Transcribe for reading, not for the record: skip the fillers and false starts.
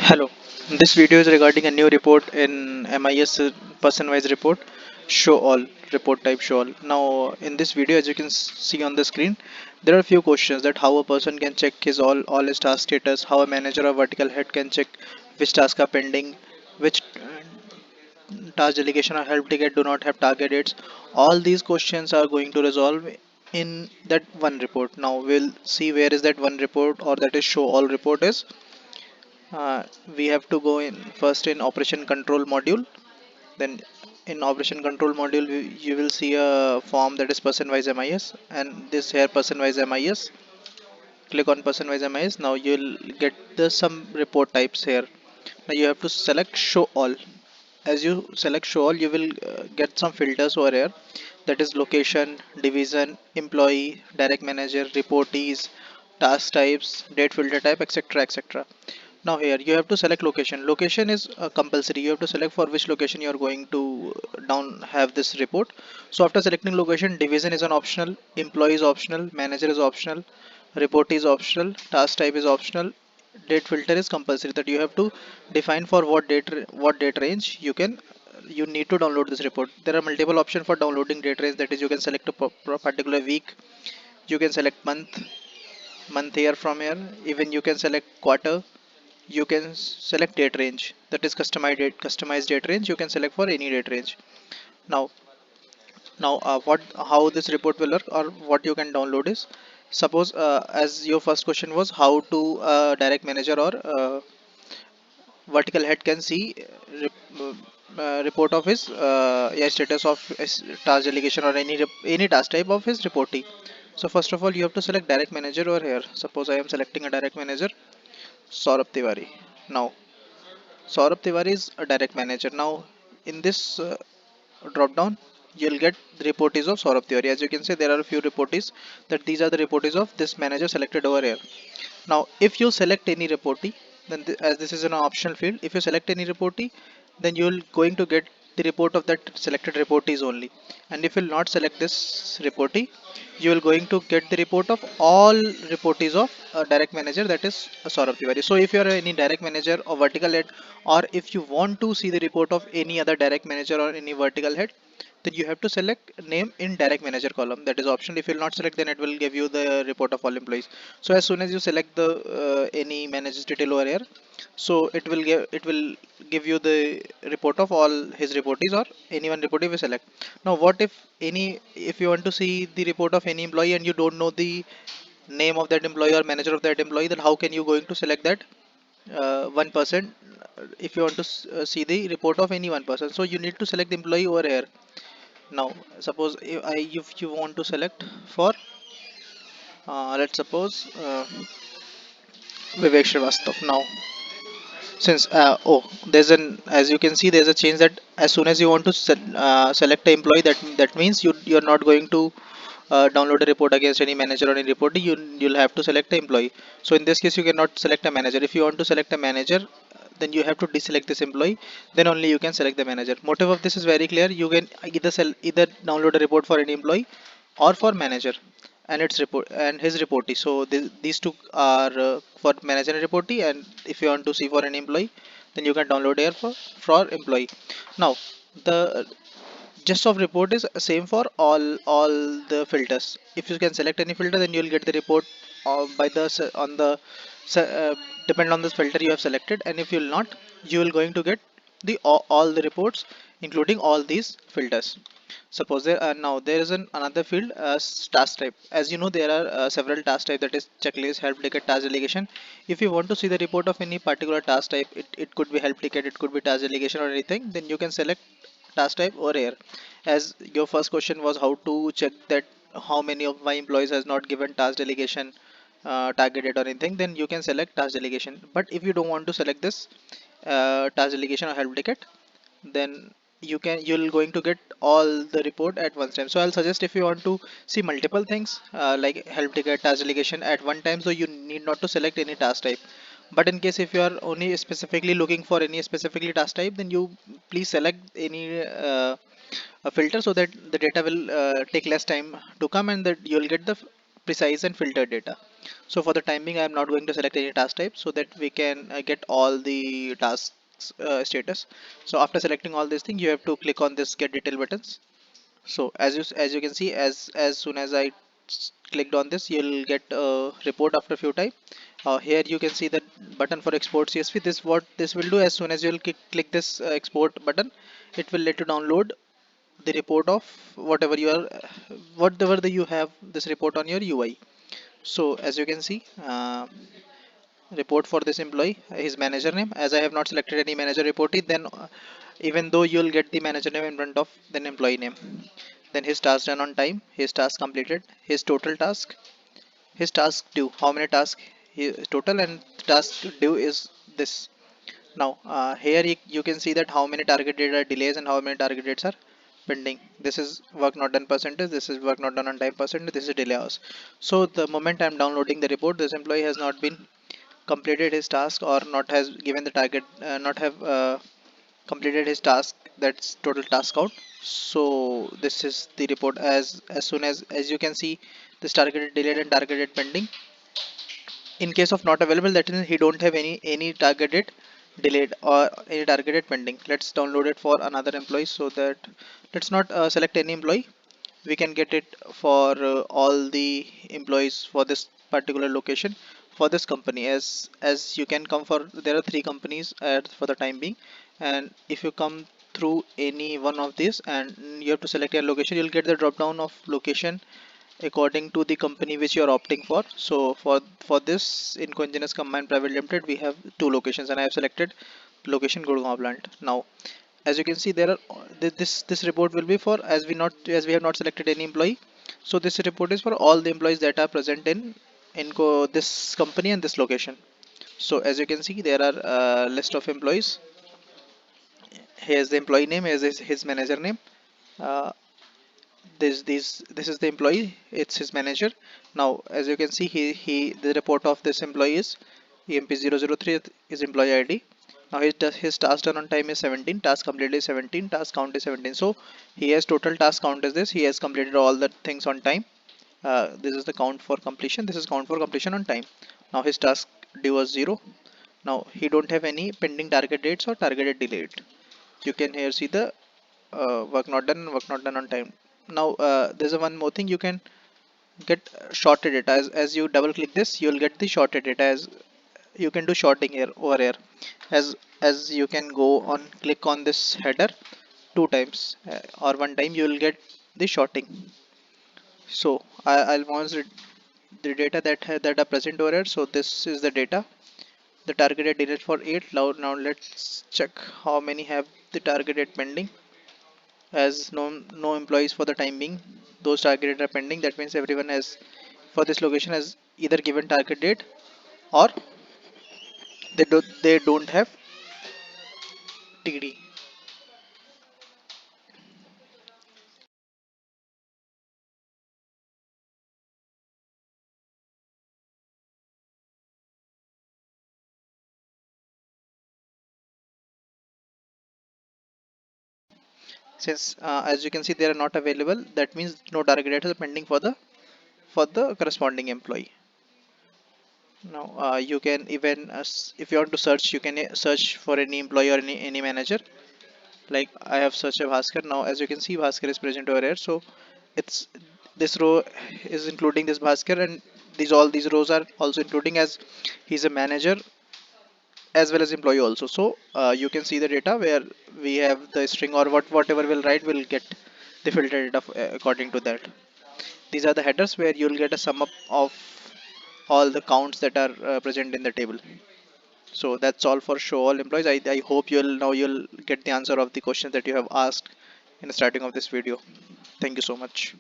Hello, this video is regarding a new report in MIS PersonWise report, ShowALL report type ShowALL. Now, in this video, as you can see on the screen, there are a few questions that how a person can check his all his task status, how a manager or vertical head can check which tasks are pending, which task delegation or help ticket do not have target dates. All these questions are going to resolve in that one report. Now, we'll see where is that one report or that is ShowALL report is. uh, we have to go in first in operation control module. Then in operation control module you will see a form that is personwise MIS, and this here personwise MIS. Click on personwise MIS. Now you'll get the some report types here. Now you have to select show all. As you select show all, you will get some filters over here, that is location, division, employee, direct manager, reportees, task types, date filter type, etc, etc. Now here you have to select location. Location is compulsory. You have to select for which location you are going to down have this report. So after selecting location, division is an optional, employee is optional, manager is optional, report is optional, task type is optional, date filter is compulsory, that you have to define for what date range you need to download this report. There are multiple options for downloading date range, that is you can select a particular week, you can select month here. From here even you can select quarter, you can select date range, that is customized date range, you can select for any date range. Now now what how this report will work or what you can download is, suppose as your first question was how to direct manager or vertical head can see report of his yeah, status of his task delegation or any task type of his reportee. So first of all you have to select direct manager over here. Suppose I am selecting a direct manager, Saurabh Tiwari. Now Saurabh Tiwari is a direct manager. Now, in this drop down, you'll get the reportees of Saurabh Tiwari. As you can see, there are a few reportees, that these are the reportees of this manager selected over here. Now, if you select any reportee, then as this is an optional field, if you select any reportee, then you'll going to get the report of that selected reportees only. And if you'll not select this reportee, you will going to get the report of all reportees of a direct manager, that is Saurabh Tiwari. So if you are any direct manager or vertical head, or if you want to see the report of any other direct manager or any vertical head, then you have to select name in direct manager column. That is optional. If you will not select, then it will give you the report of all employees. So as soon as you select the any manager's detail over here, so it will give you the report of all his reportees or any one reportee we select. Now what if you want to see the report of any employee and you don't know the name of that employee or manager of that employee, then how can you going to select that one person if you want to see the report of any one person? So you need to select the employee over here. Now suppose if you want to select for let's suppose Vivek Srivastav. Now since there's an, as you can see, there's a change that as soon as you want to select an employee, that means you're not going to download a report against any manager or any report. You'll have to select an employee. So in this case you cannot select a manager. If you want to select a manager, then you have to deselect this employee, then only you can select the manager. Motive of this is very clear. You can either download a report for any employee or for manager and its report and his reportee. So these two are for manager and reportee, and if you want to see for an employee, then you can download here for employee. Now the gist of report is same for all the filters. If you can select any filter, then you'll get the report by the on the depend on this filter you have selected. And if you will not, you will going to get the all the reports including all these filters. Suppose now there is another field, task type. As you know, there are several task type, that is checklist, help ticket, task delegation. If you want to see the report of any particular task type, it could be help ticket, it could be task delegation or anything, then you can select task type over here. As your first question was how to check that how many of my employees has not given task delegation targeted or anything, then you can select task delegation. But if you don't want to select this task delegation or help ticket, then you'll going to get all the report at one time. So I'll suggest, if you want to see multiple things like help ticket, task delegation at one time, so you need not to select any task type. But in case if you are only specifically looking for any specifically task type, then you please select any a filter, so that the data will take less time to come, and that you'll get the precise and filtered data. So for the time being, I am not going to select any task type so that we can get all the tasks status. So after selecting all these things, you have to click on this get detail buttons. So as you can see, as soon as I clicked on this, you'll get a report after a few time. Here you can see the button for export CSV. This what this will do. As soon as you'll click this export button, it will let you download the report of whatever you are, whatever the you have this report on your UI. So as you can see, report for this employee, his manager name. As I have not selected any manager reportee, then even though you'll get the manager name in front of then employee name. Then his task done on time, his task completed, his total task, his task due, how many tasks he total, and task due is this. Now here you can see that how many target date are delays and how many target dates are pending. This is work not done percentage, this is work not done on time percentage, this is delay hours. So the moment I am downloading the report, this employee has not been completed his task or not has given the target, not have completed his task, that's total task count. So this is the report. As soon as you can see, this targeted delayed and targeted pending. In case of not available, that means he don't have any targeted delayed or any targeted pending. Let's download it for another employee, so that let's not select any employee. We can get it for all the employees for this particular location for this company. As you can come for, there are three companies for the time being, and if you come through any one of these and you have to select your location, you'll get the drop down of location according to the company which you are opting for. So for this in Congenus Combined Private Limited, we have two locations and I have selected location Gurgaon plant. Now as you can see, there are this report will be for, as we have not selected any employee, so this report is for all the employees that are present in this company and this location. So as you can see, there are list of employees. Here's the employee name, here's his manager name. uh, this is the employee, it's his manager. Now as you can see, he the report of this employee is EMP003 is employee ID. Now his task done on time is 17, task completed is 17, task count is 17. So he has total task count is this, he has completed all the things on time. This is the count for completion, this is count for completion on time. Now his task due was 0. Now he don't have any pending target dates or targeted delayed. You can here see the work not done on time. Now there's a one more thing, you can get shorted data. As you double click this, you'll get the shorted data. As you can do shorting here over here, as you can go on click on this header two times, or one time, you will get the shorting. So I'll want the data that are present over here. So this is the data, the targeted data for 8. Now let's check how many have the targeted pending. As no employees for the time being, those targeted are pending. That means everyone has for this location has either given target date or they don't have TD. Since as you can see, they are not available, that means no target date is pending for the corresponding employee. Now you can even if you want to search, you can search for any employee or any manager. Like I have searched a Bhaskar. Now as you can see, Bhaskar is present over here. So it's this row is including this Bhaskar, and these rows are also including, as he's a manager as well as employee also. So you can see the data where we have the string, or whatever we'll write will get the filter data according to that. These are the headers where you'll get a sum up of all the counts that are present in the table. So that's all for show all employees. I hope you'll get the answer of the questions that you have asked in the starting of this video. Thank you so much.